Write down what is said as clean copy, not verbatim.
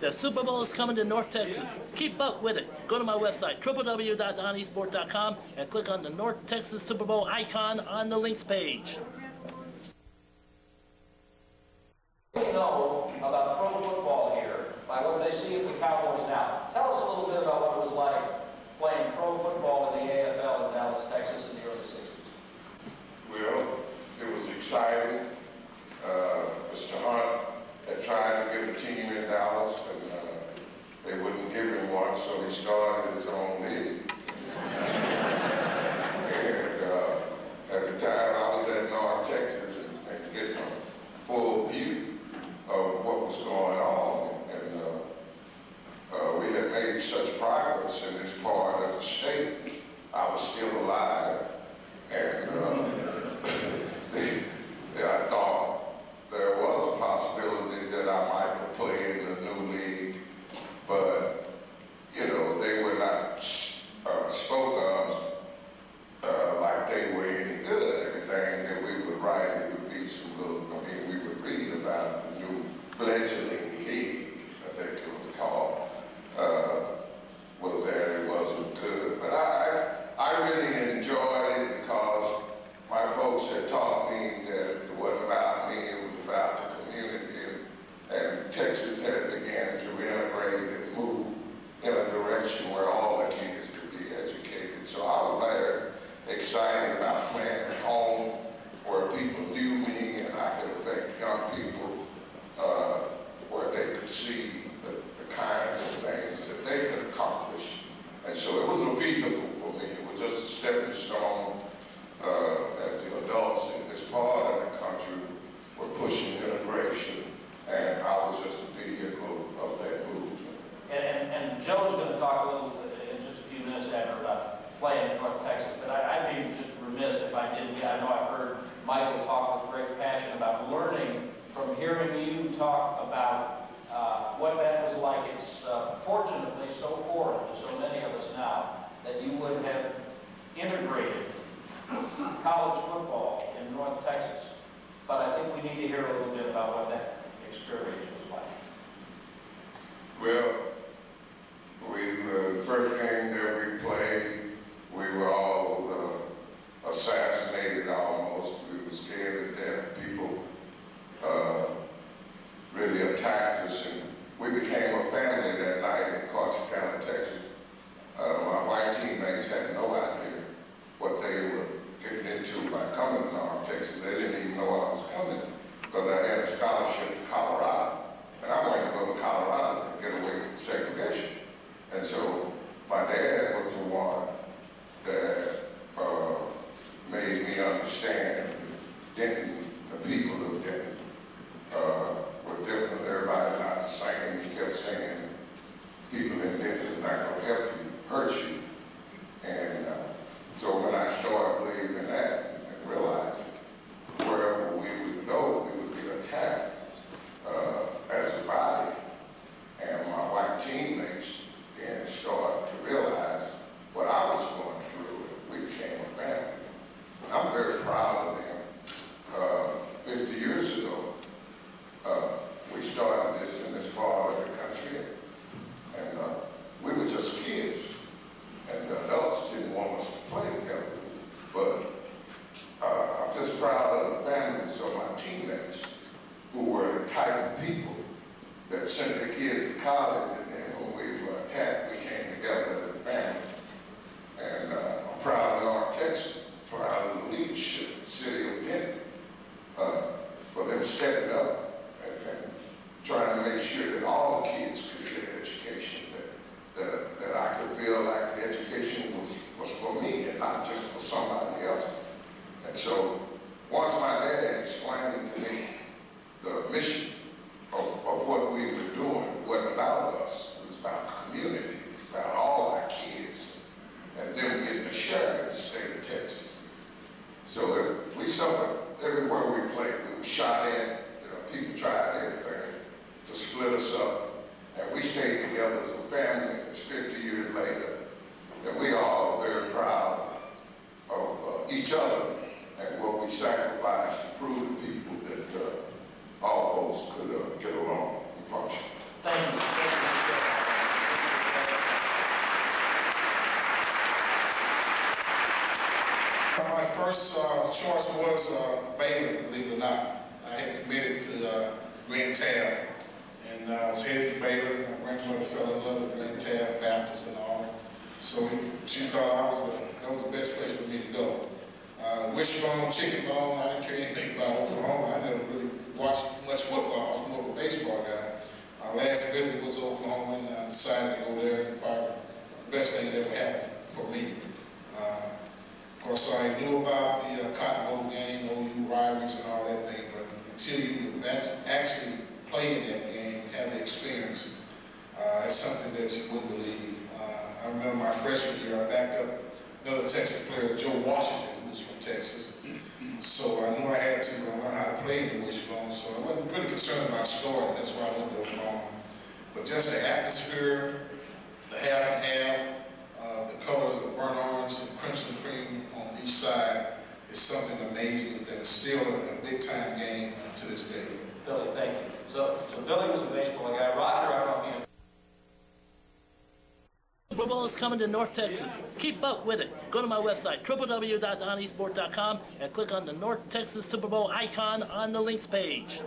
The Super Bowl is coming to North Texas. Keep up with it. Go to my website, www.donniesport.com, and click on the North Texas Super Bowl icon on the links page. What do you know about pro football here by what they see of the Cowboys now? Tell us a little bit about what it was like playing pro football in the AFL in Dallas, Texas in the early 60s. Well, it was exciting. Mr. Hunt had tried to get a team in Dallas, and they wouldn't give him one, so he started his own league. And at the time, I was at North Texas and getting a full view of what was going on. And we had made such progress in this part of the state. I was still alive, and I thought there was a possibility that I might play in the new league, but you know, they were not spoke of like they were any good. Everything that we would write, it would be some little, we would read about the new fledgling league, I think it was called, was there. It wasn't good, but I really enjoyed it because my folks had taught me that it wasn't about me, it was about the community, and Texas had began to integrate and move in a direction where all the kids could be educated. So I was very excited about playing at home where people knew me and I could affect young people where they could see the kinds of things that they could accomplish. And so it was a vehicle for me. It was just a stepping stone as the adults in this part of the country were pushing integration, and I was just a vehicle of that movement. And Joe's going to talk a little bit in just a few minutes after about playing in North Texas, but I'd be just remiss if I didn't. I know I've heard Michael talk with great passion about learning from hearing you talk about what that was like. It's fortunately so foreign to so many of us now that you would have integrated college football in North Texas. But I think we need to hear a little bit about what that experience was like. Well, the first game that we played, we were all assassinated almost. We were scared to death. People really attacked us, and we became a family that night in Corsicana, Texas. My white teammates had no idea what they were getting into by coming to North Texas. They didn't even know I was coming because I had a scholarship to Colorado. And I wanted to go to Colorado and get away from first choice was Baylor, believe it or not. I had committed to Grand Taft, and I was headed to Baylor. My grandmother fell in love with Grand Taft Baptist and all. So she thought that was the best place for me to go. Wishbone, chicken bone, I didn't care anything about Oklahoma. I never really watched much football. I was more of a baseball guy. My last visit was Oklahoma, and I decided to go there, and probably the best thing that ever happened for me. Of course, I knew about the Cotton Bowl game, OU rivalries and all that thing, but until you actually play in that game and have the experience, it's something that you wouldn't believe. I remember my freshman year, I backed up another Texas player, Joe Washington, who was from Texas. So I knew I had to learn how to play in the wishbone, so I wasn't really concerned about scoring. That's why I went to Oklahoma. But just the atmosphere, the half and half, the colors of burnt orange and crimson cream on each side is something amazing that is still a big-time game to this day. Billy, thank you. So Billy was a baseball guy. Roger, I don't know if you... Super Bowl is coming to North Texas. Keep up with it. Go to my website, www.donniesport.com, and click on the North Texas Super Bowl icon on the links page.